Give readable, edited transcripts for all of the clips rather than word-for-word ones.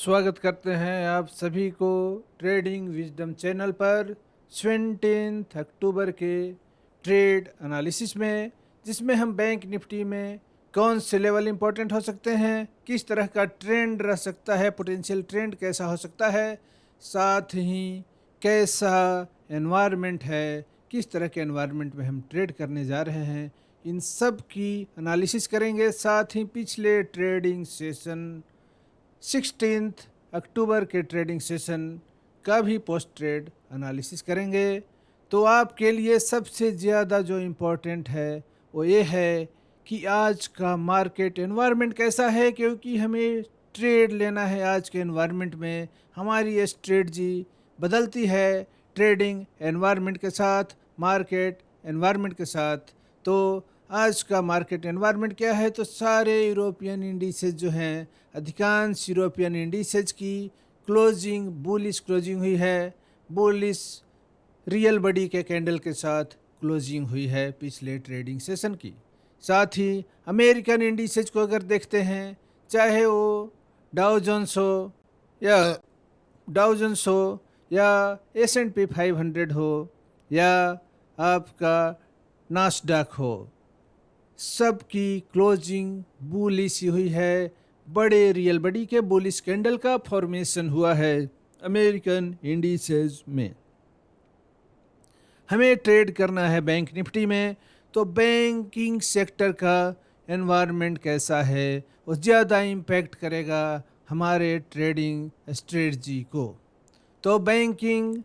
स्वागत करते हैं आप सभी को ट्रेडिंग विजडम चैनल पर 17 अक्टूबर के ट्रेड एनालिसिस में, जिसमें हम बैंक निफ्टी में कौन से लेवल इंपॉर्टेंट हो सकते हैं, किस तरह का ट्रेंड रह सकता है, पोटेंशियल ट्रेंड कैसा हो सकता है, साथ ही कैसा एनवायरनमेंट है, किस तरह के एनवायरनमेंट में हम ट्रेड करने जा रहे हैं, इन सब की एनालिसिस करेंगे। साथ ही पिछले ट्रेडिंग सेशन 16 अक्टूबर के ट्रेडिंग सेशन का भी पोस्ट ट्रेड एनालिसिस करेंगे। तो आपके लिए सबसे ज़्यादा जो इम्पोर्टेंट है वो ये है कि आज का मार्केट एनवायरनमेंट कैसा है, क्योंकि हमें ट्रेड लेना है। आज के एनवायरनमेंट में हमारी स्ट्रेटजी बदलती है ट्रेडिंग एनवायरनमेंट के साथ, मार्केट एनवायरनमेंट के साथ। तो आज का मार्केट एनवायरनमेंट क्या है, तो सारे यूरोपियन इंडिसेज जो हैं, अधिकांश यूरोपियन इंडिसेज की क्लोजिंग बुलिश क्लोजिंग हुई है। बुलिश रियल बॉडी के कैंडल के साथ क्लोजिंग हुई है पिछले ट्रेडिंग सेशन की। साथ ही अमेरिकन इंडिसेज को अगर देखते हैं, चाहे वो डाउ जोन्स हो या S&P 500 हो या आपका नास्डैक हो, सबकी क्लोजिंग बुलिश हुई है। बड़े रियल बॉडी के बुलिश कैंडल का फॉर्मेशन हुआ है अमेरिकन इंडिसेज में। हमें ट्रेड करना है बैंक निफ्टी में, तो बैंकिंग सेक्टर का एनवायरनमेंट कैसा है वो ज़्यादा इम्पैक्ट करेगा हमारे ट्रेडिंग स्ट्रेटजी को। तो बैंकिंग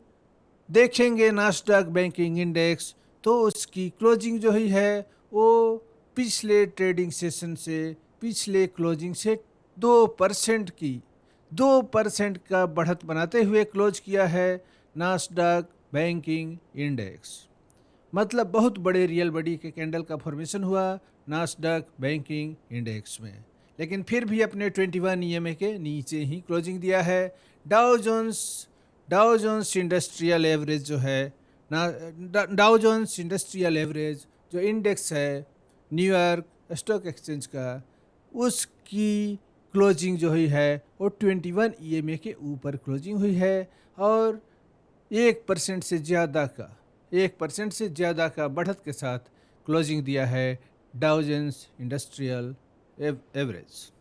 देखेंगे, नास्डैक बैंकिंग इंडेक्स, तो उसकी क्लोजिंग जो हुई है वो पिछले ट्रेडिंग सेशन से, पिछले क्लोजिंग से 2% का बढ़त बनाते हुए क्लोज किया है नास्डैक बैंकिंग इंडेक्स। मतलब बहुत बड़े रियल बॉडी के कैंडल का फॉर्मेशन हुआ नास्डैक बैंकिंग इंडेक्स में, लेकिन फिर भी अपने 21 EMA के नीचे ही क्लोजिंग दिया है। डाउ जोन्स इंडस्ट्रियल एवरेज जो है डाउ जोन्स इंडस्ट्रियल एवरेज जो इंडेक्स है न्यूयॉर्क स्टॉक एक्सचेंज का, उसकी क्लोजिंग जो हुई है वो 21 EMA के ऊपर क्लोजिंग हुई है और 1% से ज़्यादा का बढ़त के साथ क्लोजिंग दिया है डाउ जोन्स इंडस्ट्रियल एवरेज।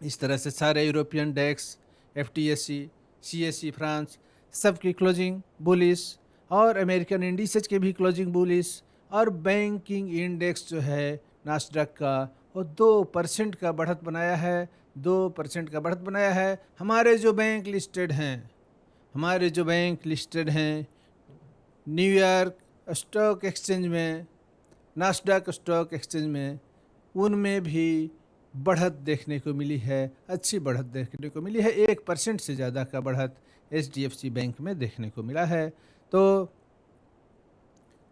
इस तरह से सारे यूरोपियन डेक्स, FTSE, CSE फ्रांस, सबकी क्लोजिंग बुलिश और अमेरिकन इंडिसेज के भी क्लोजिंग बुलिश। और बैंकिंग इंडेक्स जो है नास्डैक का, वो 2% का बढ़त बनाया है। 2% का बढ़त बनाया है। हमारे जो बैंक लिस्टेड हैं न्यूयॉर्क स्टॉक एक्सचेंज में, नास्डैक स्टॉक एक्सचेंज में, उनमें भी बढ़त देखने को मिली है, अच्छी बढ़त देखने को मिली है। 1% से ज़्यादा का बढ़त HDFC बैंक में देखने को मिला है। तो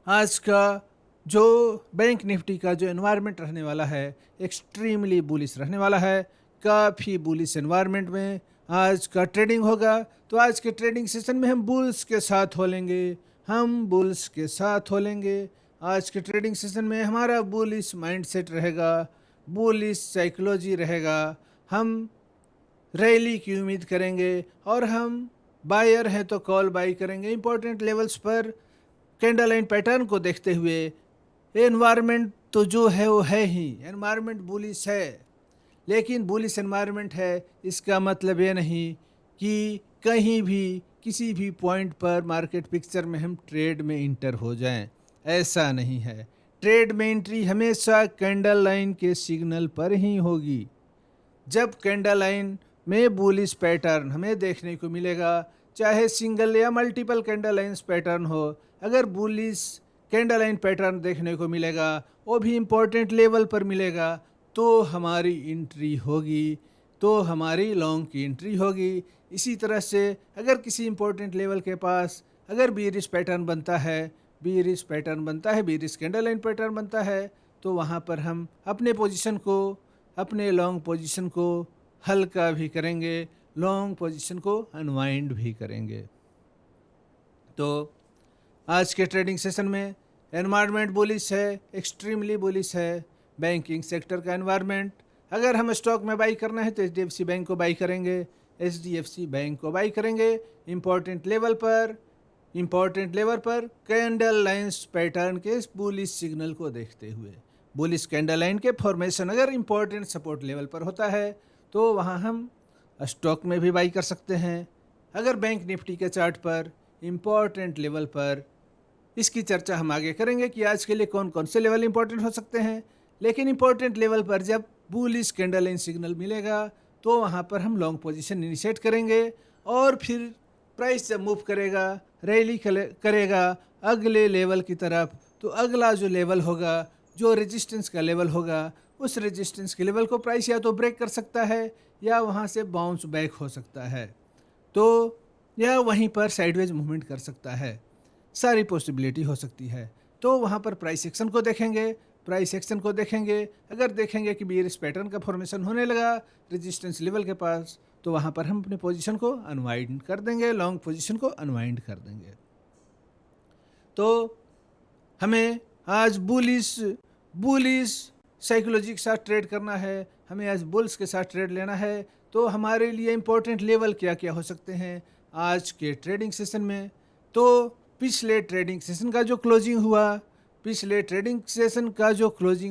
आज का जो बैंक निफ्टी का जो एनवायरनमेंट रहने वाला है, एक्सट्रीमली बुलिश रहने वाला है। काफ़ी बुलिश एनवायरनमेंट में आज का ट्रेडिंग होगा। तो आज के ट्रेडिंग सेशन में हम बुल्स के साथ हो लेंगे। आज के ट्रेडिंग सेशन में हमारा बुलिश माइंडसेट रहेगा, बुलिश साइकोलॉजी रहेगा। हम रैली की उम्मीद करेंगे और हम बायर हैं तो कॉल बाई करेंगे। इंपॉर्टेंट लेवल्स पर कैंडल लाइन पैटर्न को देखते हुए एनवायरनमेंट तो जो है वो है ही, एनवायरनमेंट बुलिश है। लेकिन बुलिश एनवायरनमेंट है इसका मतलब ये नहीं कि कहीं भी किसी भी पॉइंट पर मार्केट पिक्चर में हम ट्रेड में इंटर हो जाएं, ऐसा नहीं है। ट्रेड में एंट्री हमेशा कैंडल लाइन के सिग्नल पर ही होगी। जब कैंडल लाइन में बुलिश पैटर्न हमें देखने को मिलेगा, चाहे सिंगल या मल्टीपल कैंडल लाइन्स पैटर्न हो, अगर बुलिश कैंडल लाइन पैटर्न देखने को मिलेगा, वो भी इम्पोर्टेंट लेवल पर मिलेगा, तो हमारी एंट्री होगी, तो हमारी लॉन्ग की एंट्री होगी। इसी तरह से अगर किसी इम्पोर्टेंट लेवल के पास अगर बीरिश कैंडल लाइन पैटर्न बनता है, तो वहाँ पर हम अपने लॉन्ग पोजीशन को हल्का भी करेंगे, लॉन्ग पोजीशन को अनवाइंड भी करेंगे। तो आज के ट्रेडिंग सेशन में एनवायरनमेंट बुलिश है, एक्सट्रीमली बुलिश है। बैंकिंग सेक्टर का एनवायरनमेंट अगर हम स्टॉक में बाई करना है तो HDFC बैंक को बाई करेंगे, HDFC बैंक को बाई करेंगे इम्पोर्टेंट लेवल पर कैंडल लाइन्स पैटर्न के बुलिश सिग्नल को देखते हुए। बुलिश कैंडल लाइन के फॉर्मेशन अगर इम्पोर्टेंट सपोर्ट लेवल पर होता है तो वहाँ हम स्टॉक में भी बाई कर सकते हैं। अगर बैंक निफ्टी के चार्ट पर इम्पोर्टेंट लेवल पर, इसकी चर्चा हम आगे करेंगे कि आज के लिए कौन कौन से लेवल इंपॉर्टेंट हो सकते हैं, लेकिन इंपॉर्टेंट लेवल पर जब बुलिश कैंडल लाइन सिग्नल मिलेगा तो वहाँ पर हम लॉन्ग पोजीशन इनिशिएट करेंगे और फिर प्राइस जब मूव करेगा, रैली करेगा अगले लेवल की तरफ, तो अगला जो लेवल होगा, जो रेजिस्टेंस का लेवल होगा, उस रेजिस्टेंस के लेवल को प्राइस या तो ब्रेक कर सकता है या वहाँ से बाउंस बैक हो सकता है, तो या वहीं पर साइडवेज मूवमेंट कर सकता है। सारी पॉसिबिलिटी हो सकती है। तो वहाँ पर प्राइस एक्शन को देखेंगे। अगर देखेंगे कि बियरिश पैटर्न का फॉर्मेशन होने लगा रेजिस्टेंस लेवल के पास, तो वहाँ पर हम अपने पोजीशन को अनवाइंड कर देंगे, लॉन्ग पोजीशन को अनवाइंड कर देंगे। तो हमें आज बुलिश साइकोलॉजी के साथ ट्रेड करना है, हमें आज बुल्स के साथ ट्रेड लेना है। तो हमारे लिए इम्पोर्टेंट लेवल क्या क्या हो सकते हैं आज के ट्रेडिंग सेशन में। तो पिछले ट्रेडिंग सेशन का जो क्लोजिंग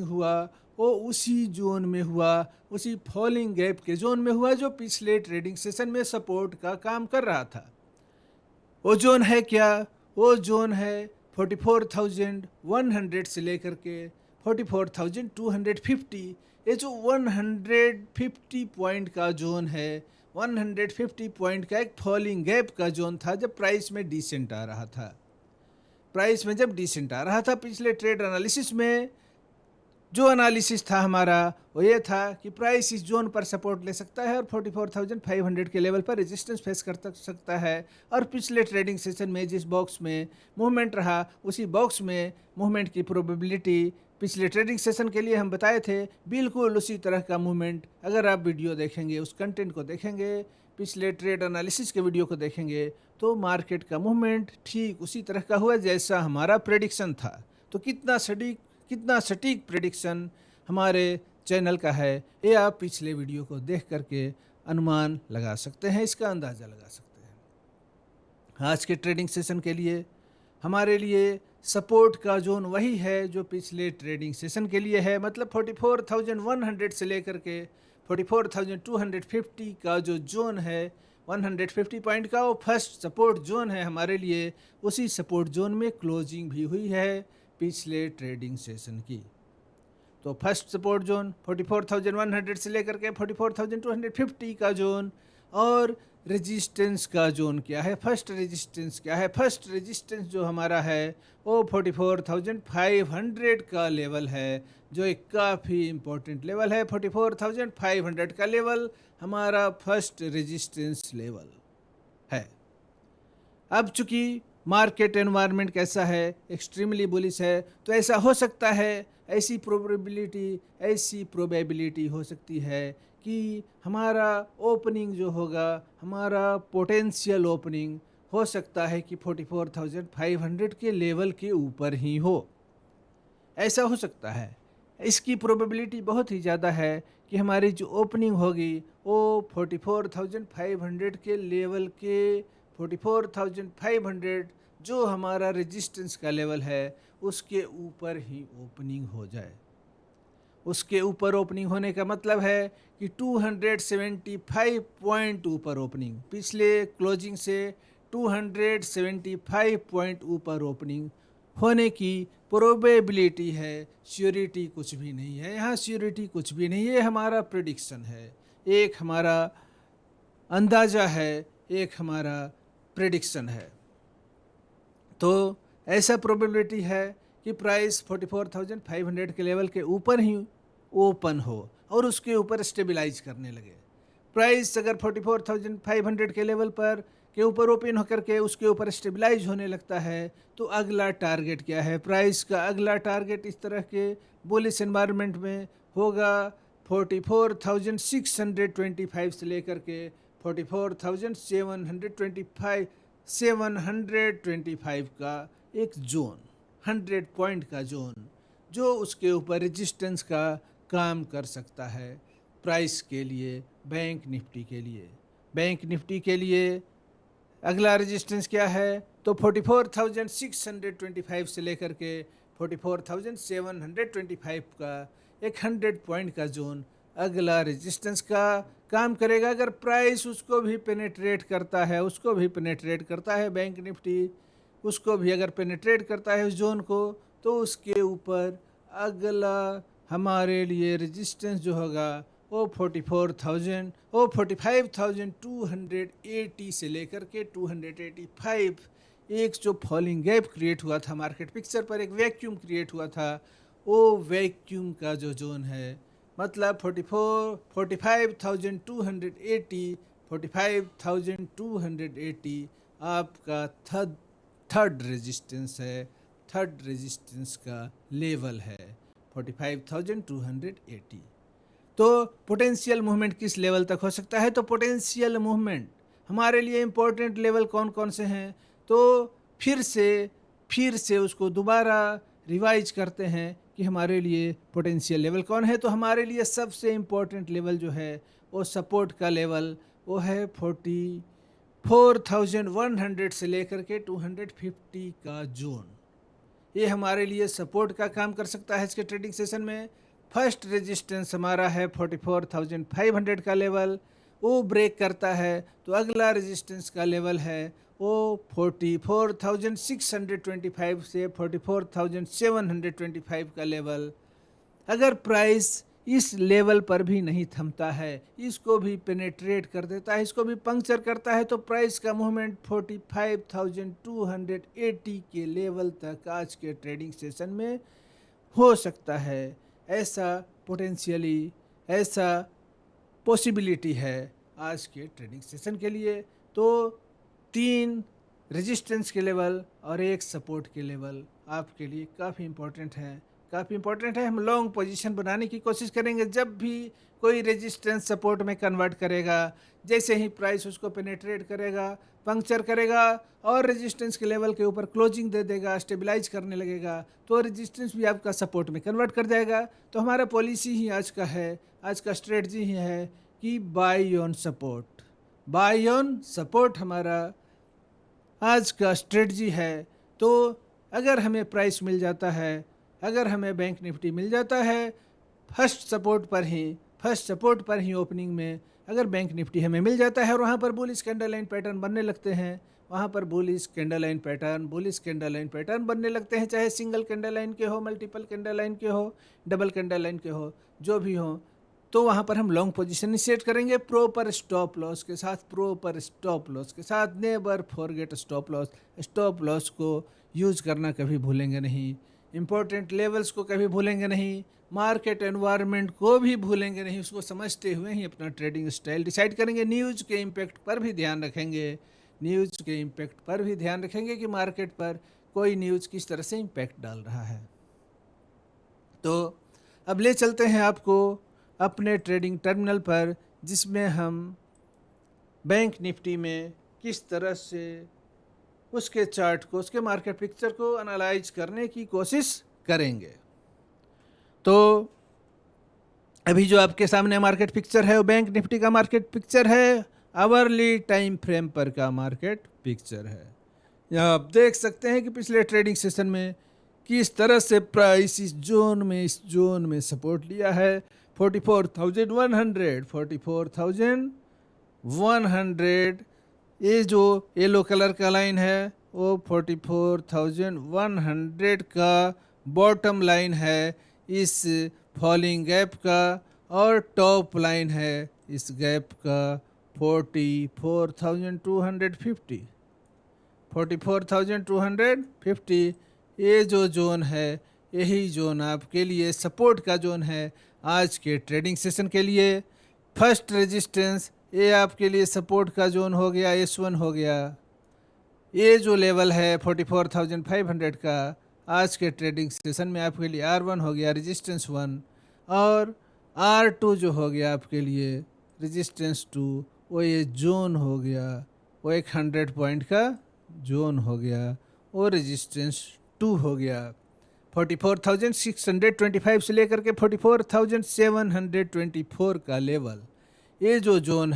हुआ वो उसी जोन में हुआ, उसी फॉलिंग गैप के जोन में हुआ जो पिछले ट्रेडिंग सेशन में सपोर्ट का काम कर रहा था। वो जोन है क्या? वो जोन है 44,100 से लेकर के 44,250। ये जो 150 पॉइंट का जोन है, 150 पॉइंट का एक फॉलिंग गैप का जोन था जब प्राइस में डिसेंट आ रहा था। पिछले ट्रेड एनालिसिस में जो एनालिसिस था हमारा वो ये था कि प्राइस इस जोन पर सपोर्ट ले सकता है और 44,500 के लेवल पर रेजिस्टेंस फेस कर सकता है। और पिछले ट्रेडिंग सेशन में जिस बॉक्स में मूवमेंट रहा, उसी बॉक्स में मूवमेंट की प्रोबेबिलिटी पिछले ट्रेडिंग सेशन के लिए हम बताए थे, बिल्कुल उसी तरह का मूवमेंट। अगर आप वीडियो देखेंगे, उस कंटेंट को देखेंगे, पिछले ट्रेड एनालिसिस के वीडियो को देखेंगे, तो मार्केट का मूवमेंट ठीक उसी तरह का हुआ जैसा हमारा प्रेडिक्शन था। तो कितना सटीक प्रेडिक्शन हमारे चैनल का है, ये आप पिछले वीडियो को देख करके अनुमान लगा सकते हैं, इसका अंदाज़ा लगा सकते हैं। आज के ट्रेडिंग सेशन के लिए हमारे लिए सपोर्ट का जोन वही है जो पिछले ट्रेडिंग सेशन के लिए है, मतलब 44,100 से लेकर के 44,250 का जो जोन है, 150 पॉइंट का वो फर्स्ट सपोर्ट जोन है हमारे लिए। उसी सपोर्ट जोन में क्लोजिंग भी हुई है पिछले ट्रेडिंग सेशन की। तो फर्स्ट सपोर्ट जोन 44,100 से लेकर के 44,250 का जोन, और रेजिस्टेंस का जोन क्या है, फर्स्ट रेजिस्टेंस जो हमारा है वो 44,500 का लेवल है, जो एक काफ़ी इम्पोर्टेंट लेवल है। 44,500 का लेवल हमारा फर्स्ट रेजिस्टेंस लेवल है। अब चूंकि मार्केट एनवायरनमेंट कैसा है, एक्सट्रीमली बुलिश है, तो ऐसा हो सकता है, ऐसी प्रोबेबिलिटी हो सकती है कि हमारा ओपनिंग जो होगा, हमारा पोटेंशियल ओपनिंग हो सकता है कि 44,500 के लेवल के ऊपर ही हो। ऐसा हो सकता है, इसकी प्रोबेबिलिटी बहुत ही ज़्यादा है कि हमारी जो ओपनिंग होगी वो 44,500 के लेवल के 44,500 जो हमारा रेजिस्टेंस का लेवल है उसके ऊपर ही ओपनिंग हो जाए। उसके ऊपर ओपनिंग होने का मतलब है कि 275 पॉइंट ऊपर ओपनिंग, पिछले क्लोजिंग से 275 पॉइंट ऊपर ओपनिंग होने की प्रोबेबिलिटी है। श्योरिटी कुछ भी नहीं है, यहाँ श्योरिटी कुछ भी नहीं है, हमारा प्रेडिक्शन है, एक हमारा अंदाज़ा है, एक हमारा प्रेडिक्शन है। तो ऐसा प्रोबेबिलिटी है कि प्राइस 44,500 के लेवल के ऊपर ही ओपन हो और उसके ऊपर स्टेबलाइज करने लगे। प्राइस अगर 44,500 के लेवल पर के ऊपर ओपन होकर के उसके ऊपर स्टेबलाइज होने लगता है, तो अगला टारगेट क्या है? प्राइस का अगला टारगेट इस तरह के बुलिश एनवायरनमेंट में होगा 44,625 से लेकर के 44,725 का एक जोन, 100 पॉइंट का जोन, जो उसके ऊपर रेजिस्टेंस का काम कर सकता है। प्राइस के लिए, बैंक निफ्टी के लिए। बैंक निफ्टी के लिए अगला रेजिस्टेंस क्या है, तो 44,625 से लेकर के 44,725 का एक 100 पॉइंट का जोन अगला रेजिस्टेंस का काम करेगा। अगर प्राइस उसको भी पेनेट्रेट करता है, बैंक निफ्टी उसको भी अगर पेनेट्रेट करता है उस जोन को, तो उसके ऊपर अगला हमारे लिए रेजिस्टेंस जो होगा वो 45,280 से लेकर के 285, एक जो फॉलिंग गैप क्रिएट हुआ था मार्केट पिक्चर पर, एक वैक्यूम क्रिएट हुआ था, वो वैक्यूम का जो जोन है, मतलब 45,280 आपका थर्ड रेजिस्टेंस है, थर्ड रेजिस्टेंस का लेवल है 45,280। तो पोटेंशियल मूवमेंट किस लेवल तक हो सकता है, तो पोटेंशियल मूवमेंट हमारे लिए इम्पोर्टेंट लेवल कौन कौन से हैं, तो फिर से उसको दोबारा रिवाइज करते हैं कि हमारे लिए पोटेंशियल लेवल कौन है। तो हमारे लिए सबसे इम्पोर्टेंट लेवल जो है वो सपोर्ट का लेवल, वो है 44,100 से लेकर के 250 का जोन। ये हमारे लिए सपोर्ट का काम कर सकता है इसके ट्रेडिंग सेशन में। फर्स्ट रेजिस्टेंस हमारा है 44,500 का लेवल, वो ब्रेक करता है तो अगला रेजिस्टेंस का लेवल है वो 44,625 से 44,725 का लेवल। अगर प्राइस इस लेवल पर भी नहीं थमता है, इसको भी पेनेट्रेट कर देता है, इसको भी पंक्चर करता है, तो प्राइस का मूवमेंट 45,280 के लेवल तक आज के ट्रेडिंग सेशन में हो सकता है। ऐसा पॉसिबिलिटी है आज के ट्रेडिंग सेशन के लिए। तो 3 रेजिस्टेंस के लेवल और एक सपोर्ट के लेवल आपके लिए काफ़ी इम्पोर्टेंट है। हम लॉन्ग पोजीशन बनाने की कोशिश करेंगे। जब भी कोई रेजिस्टेंस सपोर्ट में कन्वर्ट करेगा, जैसे ही प्राइस उसको पेनेट्रेट करेगा, पंक्चर करेगा और रेजिस्टेंस के लेवल के ऊपर क्लोजिंग दे देगा, स्टेबलाइज करने लगेगा, तो रेजिस्टेंस भी आपका सपोर्ट में कन्वर्ट कर जाएगा। तो हमारा पॉलिसी ही आज का स्ट्रेटजी ही है कि बाय ऑन सपोर्ट हमारा आज का स्ट्रेटजी है। तो अगर हमें प्राइस मिल जाता है, अगर हमें बैंक निफ्टी मिल जाता है फर्स्ट सपोर्ट पर ही ओपनिंग में, अगर बैंक निफ्टी हमें मिल जाता है और वहाँ पर बुलिश कैंडल लाइन पैटर्न बनने लगते हैं, बुलिश कैंडल लाइन पैटर्न बनने लगते हैं, चाहे सिंगल कैंडल लाइन के हो, मल्टीपल कैंडल लाइन के हो, डबल कैंडल लाइन के हो, जो भी हो, तो वहाँ पर हम लॉन्ग पोजीशन सेट करेंगे प्रॉपर स्टॉप लॉस के साथ। नेवर फॉरगेट स्टॉप लॉस को यूज करना कभी भूलेंगे नहीं, इम्पोर्टेंट लेवल्स को कभी भूलेंगे नहीं, मार्केट एनवायरनमेंट को भी भूलेंगे नहीं। उसको समझते हुए ही अपना ट्रेडिंग स्टाइल डिसाइड करेंगे। न्यूज़ के इम्पैक्ट पर भी ध्यान रखेंगे कि मार्केट पर कोई न्यूज़ किस तरह से इम्पैक्ट डाल रहा है। तो अब ले चलते हैं आपको अपने ट्रेडिंग टर्मिनल पर, जिसमें हम बैंक निफ्टी में किस तरह से उसके चार्ट को, उसके मार्केट पिक्चर को एनालाइज करने की कोशिश करेंगे। तो अभी जो आपके सामने मार्केट पिक्चर है वो बैंक निफ्टी का मार्केट पिक्चर है, आवरली टाइम फ्रेम पर का मार्केट पिक्चर है। यहाँ आप देख सकते हैं कि पिछले ट्रेडिंग सेशन में किस तरह से प्राइस इस जोन में सपोर्ट लिया है 44,100। ये जो येलो कलर का लाइन है वो 44,100 का बॉटम लाइन है इस फॉलिंग गैप का, और टॉप लाइन है इस गैप का 44,250। ये जो जोन है, यही जोन आपके लिए सपोर्ट का जोन है आज के ट्रेडिंग सेशन के लिए। फर्स्ट रेजिस्टेंस ये आपके लिए सपोर्ट का जोन हो गया, S1 हो गया। ये जो लेवल है 44,500 का आज के ट्रेडिंग सेशन में आपके लिए R1 हो गया, रेजिस्टेंस 1, और R2 जो हो गया आपके लिए रेजिस्टेंस 2, वो ये जोन हो गया, वो एक 100 पॉइंट का जोन हो गया, वो रेजिस्टेंस 2 हो गया। 44,625 से लेकर के 44,724 का लेवल, ये जो जोन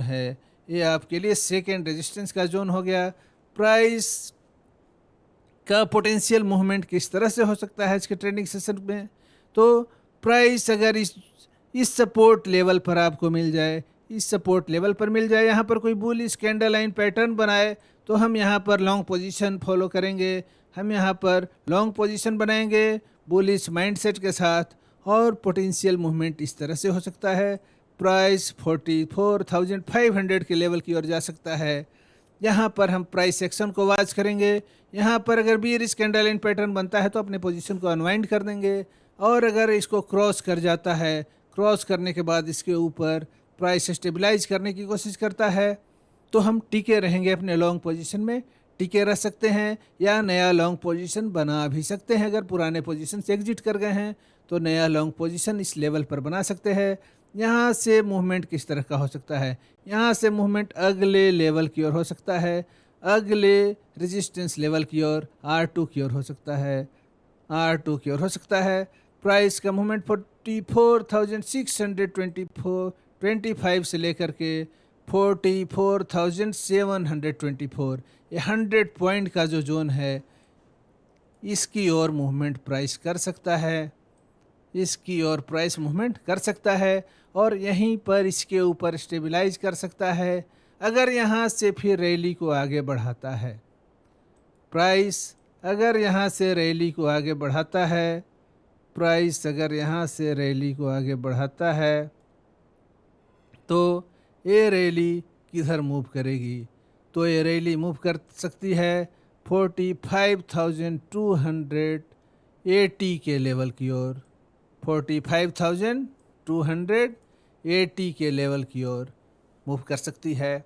है ये आपके लिए सेकेंड रेजिस्टेंस का जोन हो गया। प्राइस का पोटेंशियल मूवमेंट किस तरह से हो सकता है इसके ट्रेडिंग सेशन में, तो प्राइस अगर इस सपोर्ट लेवल पर आपको मिल जाए, इस सपोर्ट लेवल पर मिल जाए, यहाँ पर कोई बुलिश कैंडल लाइन पैटर्न बनाए तो हम यहाँ पर लॉन्ग पोजीशन फॉलो करेंगे, हम यहाँ पर लॉन्ग पोजीशन बनाएंगे बुलिश माइंडसेट के साथ। और पोटेंशियल मूवमेंट इस तरह से हो सकता है, प्राइस 44,500 के लेवल की ओर जा सकता है। यहाँ पर हम प्राइस एक्शन को वॉच करेंगे, यहाँ पर अगर बीयरिश कैंडल लाइन पैटर्न बनता है तो अपने पोजीशन को अनवाइंड कर देंगे, और अगर इसको क्रॉस कर जाता है, क्रॉस करने के बाद इसके ऊपर प्राइस स्टेबलाइज करने की कोशिश करता है तो हम टिके रहेंगे अपने लॉन्ग पोजीशन में, टिके रह सकते हैं या नया लॉन्ग पोजीशन बना भी सकते हैं। अगर पुराने पोजीशन से एग्जिट कर गए हैं तो नया लॉन्ग पोजीशन इस लेवल पर बना सकते हैं। यहाँ से मूवमेंट किस तरह का हो सकता है, यहाँ से मूवमेंट अगले लेवल की ओर हो सकता है, अगले रेजिस्टेंस लेवल की ओर R2 की ओर हो सकता है, R2 की ओर हो सकता है। प्राइस का मूवमेंट 44,625 से लेकर के 44,724, ये 100 पॉइंट का जो जोन है इसकी ओर मूवमेंट प्राइस कर सकता है, इसकी ओर प्राइस मूवमेंट कर सकता है और यहीं पर इसके ऊपर स्टेबलाइज कर सकता है। अगर यहाँ से फिर रैली को आगे बढ़ाता है, प्राइस अगर यहाँ से रैली को आगे बढ़ाता है, प्राइस अगर यहाँ से रैली को आगे बढ़ाता है तो ये रैली किधर मूव करेगी, तो ये रैली मूव कर सकती है 45,280 के लेवल की ओर, 45,280 के लेवल की ओर मूव कर सकती है।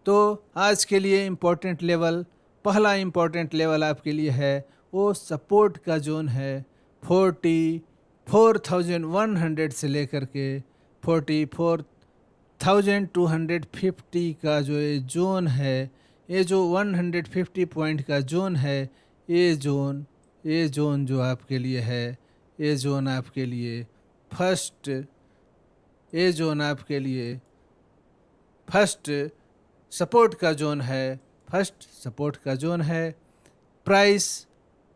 तो आज के लिए इम्पोर्टेंट लेवल, पहला इम्पोर्टेंट लेवल आपके लिए है वो सपोर्ट का जोन है 44,100 से लेकर के 44,250 का जो ये जोन है, ये जो 150 पॉइंट का जोन है, ये जोन जो आपके लिए है, ये जोन आपके लिए फर्स्ट सपोर्ट का जोन है, फर्स्ट सपोर्ट का जोन है। प्राइस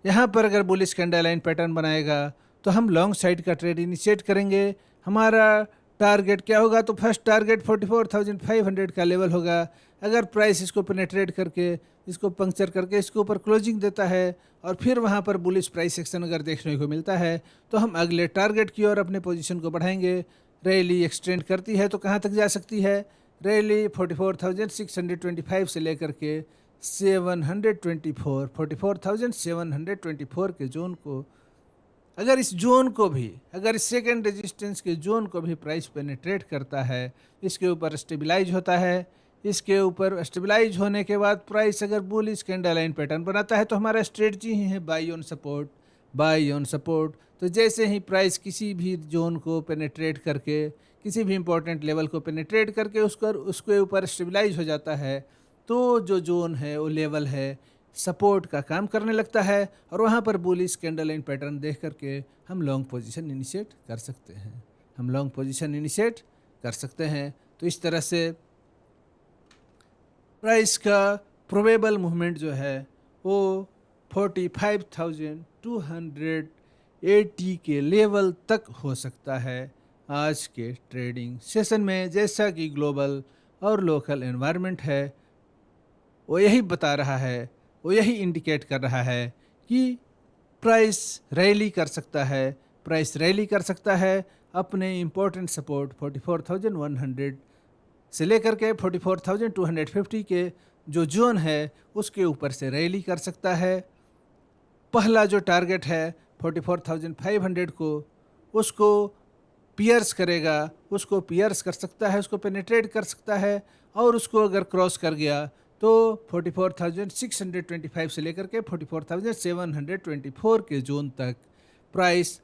यहाँ पर अगर बुलिश कैंडल लाइन पैटर्न बनाएगा तो हम लॉन्ग साइड का ट्रेड इनिशिएट करेंगे। हमारा टारगेट क्या होगा, तो फर्स्ट टारगेट 44,500 का लेवल होगा। अगर प्राइस इसको पेनेट्रेट करके, इसको पंक्चर करके इसके ऊपर क्लोजिंग देता है और फिर वहाँ पर बुलिश प्राइस एक्शन अगर देखने को मिलता है तो हम अगले टारगेट की ओर अपने पोजीशन को बढ़ाएंगे। रैली एक्सटेंड करती है तो कहाँ तक जा सकती है, रैली 44,625 से लेकर के 44,724 के जोन को, अगर इस जोन को भी, अगर इस सेकेंड रेजिस्टेंस के जोन को भी प्राइस पेनिट्रेट करता है, इसके ऊपर स्टेबलाइज होता है, इसके ऊपर स्टेबलाइज होने के बाद प्राइस अगर बुलिश कैंडल लाइन पैटर्न बनाता है तो हमारा स्ट्रेटजी ही है by on support, by on support. तो जैसे ही प्राइस किसी भी जोन को पेनिट्रेट करके, किसी भी इंपॉर्टेंट लेवल को पेनिट्रेट करके उसके ऊपर स्टेबलाइज हो जाता है तो जो जोन है वो लेवल है सपोर्ट का काम करने लगता है और वहाँ पर बुलिश कैंडल लाइन पैटर्न देख करके हम लॉन्ग पोजीशन इनिशिएट कर सकते हैं, हम लॉन्ग पोजीशन इनिशिएट कर सकते हैं। तो इस तरह से प्राइस का प्रोबेबल मूवमेंट जो है वो 45,280 के लेवल तक हो सकता है आज के ट्रेडिंग सेशन में। जैसा कि ग्लोबल और लोकल एनवायरनमेंट है वो यही बता रहा है, वो यही इंडिकेट कर रहा है कि प्राइस रैली कर सकता है, प्राइस रैली कर सकता है अपने इम्पोर्टेंट सपोर्ट 44,100 से लेकर के 44,250 के जो जोन है उसके ऊपर से रैली कर सकता है। पहला जो टारगेट है 44,500 को, उसको पियर्स करेगा, उसको पियर्स कर सकता है, उसको पेनिट्रेट कर सकता है और उसको अगर क्रॉस कर गया तो 44,625 से लेकर के 44,724 के जोन तक प्राइस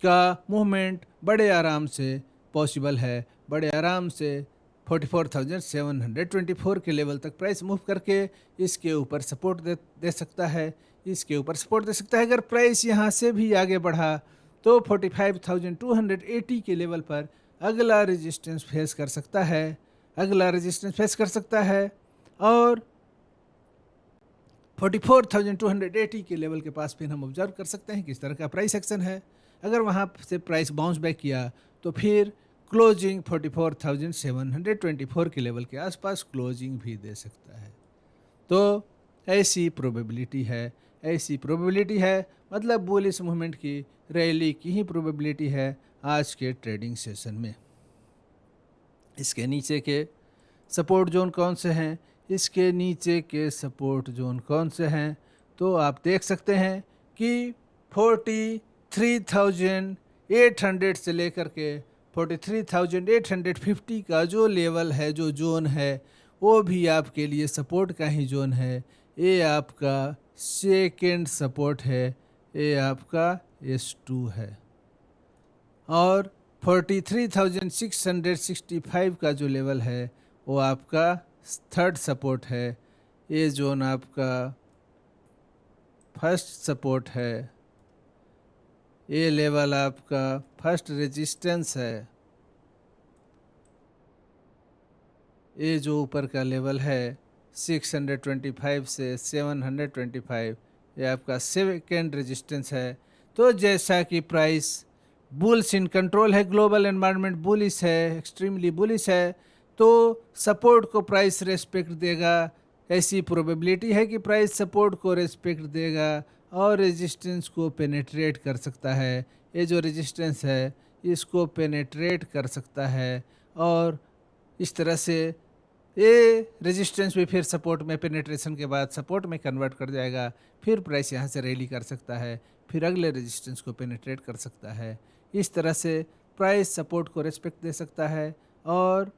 का मूवमेंट बड़े आराम से पॉसिबल है, बड़े आराम से 44,724 के लेवल तक प्राइस मूव करके इसके ऊपर सपोर्ट दे सकता है, इसके ऊपर सपोर्ट दे सकता है। अगर प्राइस यहाँ से भी आगे बढ़ा तो 45,280 के लेवल पर अगला रेजिस्टेंस फेस कर सकता है, अगला रेजिस्टेंस फेस कर सकता है। और 44,280 के लेवल के पास फिर हम ऑब्जर्व कर सकते हैं किस तरह का प्राइस एक्शन है। अगर वहाँ से प्राइस बाउंस बैक किया तो फिर क्लोजिंग 44,724 के लेवल के आसपास क्लोजिंग भी दे सकता है। तो ऐसी प्रोबेबिलिटी है, ऐसी प्रोबेबिलिटी है, मतलब बुलिश मूवमेंट की रैली की ही प्रोबेबिलिटी है आज के ट्रेडिंग सेशन में। इसके नीचे के सपोर्ट जोन कौन से हैं, इसके नीचे के सपोर्ट जोन कौन से हैं, तो आप देख सकते हैं कि 43,800 से लेकर के 43,850 का जो लेवल है, जो जोन है, वो भी आपके लिए सपोर्ट का ही जोन है। ये आपका सेकेंड सपोर्ट है, ये आपका S2 है। और 43,665 का जो लेवल है वो आपका थर्ड सपोर्ट है। ये जोन आपका फर्स्ट सपोर्ट है, ये लेवल आपका फर्स्ट रेजिस्टेंस है। ये जो ऊपर का लेवल है 625 से 725, ये आपका सेकेंड रेजिस्टेंस है। तो जैसा कि प्राइस बुल्स इन कंट्रोल है, ग्लोबल एनवायरनमेंट बुलिश है, एक्सट्रीमली बुलिश है, तो सपोर्ट को प्राइस रेस्पेक्ट देगा। ऐसी प्रोबेबिलिटी है कि प्राइस सपोर्ट को रेस्पेक्ट देगा और रेजिस्टेंस को पेनेट्रेट कर सकता है। ये जो रेजिस्टेंस है इसको पेनेट्रेट कर सकता है और इस तरह से ये रेजिस्टेंस भी फिर सपोर्ट में, पेनेट्रेशन के बाद सपोर्ट में कन्वर्ट कर जाएगा। फिर प्राइस यहाँ से रैली कर सकता है, फिर अगले रेजिस्टेंस को पेनेट्रेट कर सकता है। इस तरह से प्राइस सपोर्ट को रेस्पेक्ट दे सकता है और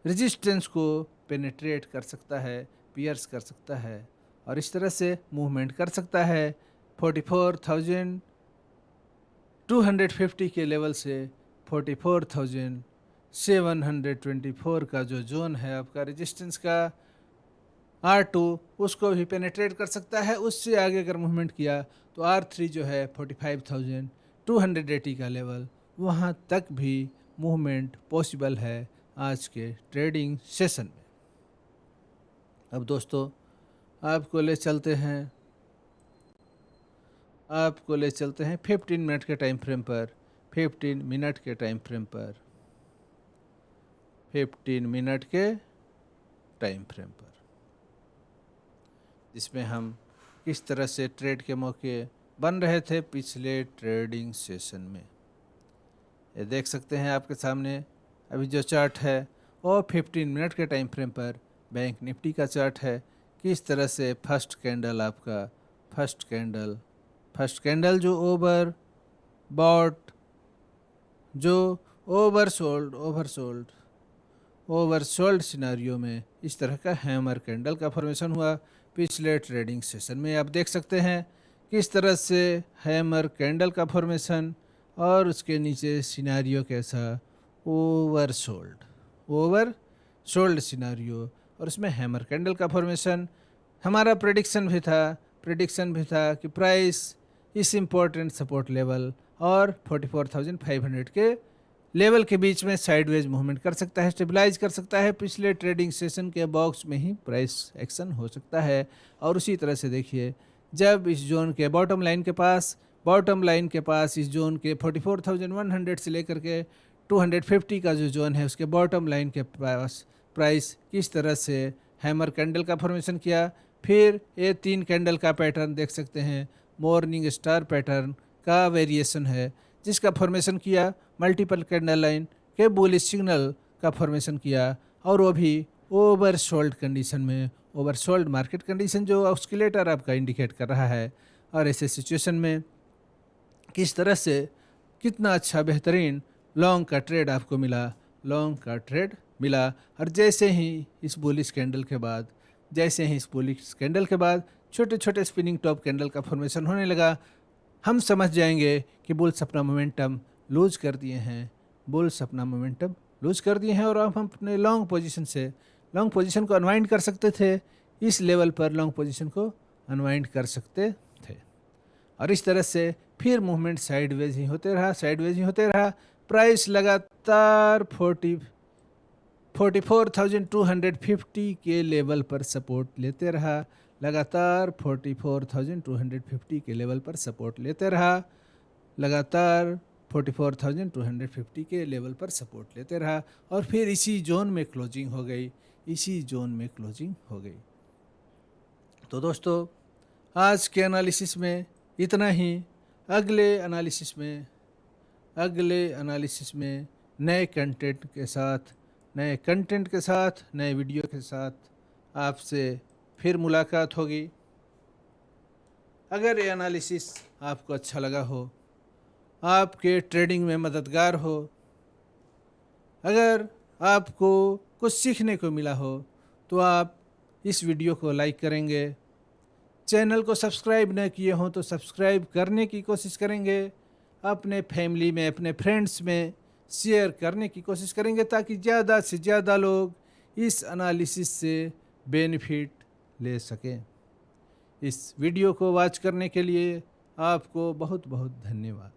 रेजिस्टेंस को पेनेट्रेट कर सकता है, पियर्स कर सकता है और इस तरह से मूवमेंट कर सकता है। 44,250 के लेवल से 44,724 का जो जोन है आपका रेजिस्टेंस का R2, उसको भी पेनेट्रेट कर सकता है। उससे आगे अगर मूवमेंट किया तो R3 जो है 45,280 का लेवल, वहाँ तक भी मूवमेंट पॉसिबल है आज के ट्रेडिंग सेशन में। अब दोस्तों आपको ले चलते हैं 15 मिनट के टाइम फ्रेम पर, 15 मिनट के टाइम फ्रेम पर, 15 मिनट के टाइम फ्रेम पर, जिसमें हम किस तरह से ट्रेड के मौके बन रहे थे पिछले ट्रेडिंग सेशन में। ये देख सकते हैं आपके सामने अभी जो चार्ट है वो 15 मिनट के टाइम फ्रेम पर बैंक निफ्टी का चार्ट है। किस तरह से फर्स्ट कैंडल आपका, फर्स्ट कैंडल जो ओवर बॉट, जो ओवरसोल्ड सिनारियो में इस तरह का हैमर कैंडल का फॉर्मेशन हुआ पिछले ट्रेडिंग सेशन में। आप देख सकते हैं किस तरह से हैमर कैंडल का फॉर्मेशन और उसके नीचे सिनारियो कैसा, ओवरसोल्ड सिनारियो और उसमें हैमर कैंडल का फॉर्मेशन। हमारा प्रेडिक्शन भी था कि प्राइस इस इम्पोर्टेंट सपोर्ट लेवल और 44,500 के लेवल के बीच में साइडवेज मूवमेंट कर सकता है, स्टेबलाइज कर सकता है। पिछले ट्रेडिंग सेशन के बॉक्स में ही प्राइस एक्शन हो सकता है। और उसी तरह से देखिए, जब इस जोन के बॉटम लाइन के पास इस जोन के 44,100 से लेकर के 250 का जो जोन है उसके बॉटम लाइन के पास प्राइस किस तरह से हैमर कैंडल का फॉर्मेशन किया। फिर ये 3 कैंडल का पैटर्न देख सकते हैं, मॉर्निंग स्टार पैटर्न का वेरिएशन है, जिसका फॉर्मेशन किया मल्टीपल कैंडल लाइन के बुलिश सिग्नल का फॉर्मेशन किया और वो भी ओवरसोल्ड कंडीशन में, ओवरसोल्ड मार्केट कंडीशन जो ऑस्किलेटर आपका इंडिकेट कर रहा है। और ऐसे सिचुएशन में किस तरह से कितना अच्छा बेहतरीन लॉन्ग का ट्रेड आपको मिला। और जैसे ही इस बुलिश कैंडल के बाद छोटे छोटे स्पिनिंग टॉप कैंडल का फॉर्मेशन होने लगा, हम समझ जाएंगे कि बुल्स अपना मोमेंटम लूज कर दिए हैं, लूज कर दिए हैं और अब हम अपने लॉन्ग पोजीशन को अनवाइंड कर सकते थे। इस लेवल पर लॉन्ग पोजीशन को अनवाइंड कर सकते थे और इस तरह से फिर मूवमेंट साइडवेज ही होते रहा। प्राइस लगातार 44,250 के लेवल पर सपोर्ट लेते रहा, लगातार 44,250 के लेवल पर सपोर्ट लेते रहा, लगातार 44,250 के लेवल पर सपोर्ट लेते रहा और फिर इसी जोन में क्लोजिंग हो गई। तो दोस्तों, आज के एनालिसिस में इतना ही। अगले एनालिसिस में नए कंटेंट के साथ नए वीडियो के साथ आपसे फिर मुलाकात होगी। अगर ये एनालिसिस आपको अच्छा लगा हो, आपके ट्रेडिंग में मददगार हो, अगर आपको कुछ सीखने को मिला हो, तो आप इस वीडियो को लाइक करेंगे। चैनल को सब्सक्राइब न किए हों तो सब्सक्राइब करने की कोशिश करेंगे, अपने फैमिली में, अपने फ्रेंड्स में शेयर करने की कोशिश करेंगे ताकि ज़्यादा से ज़्यादा लोग इस एनालिसिस से बेनिफिट ले सकें। इस वीडियो को वॉच करने के लिए आपको बहुत बहुत धन्यवाद।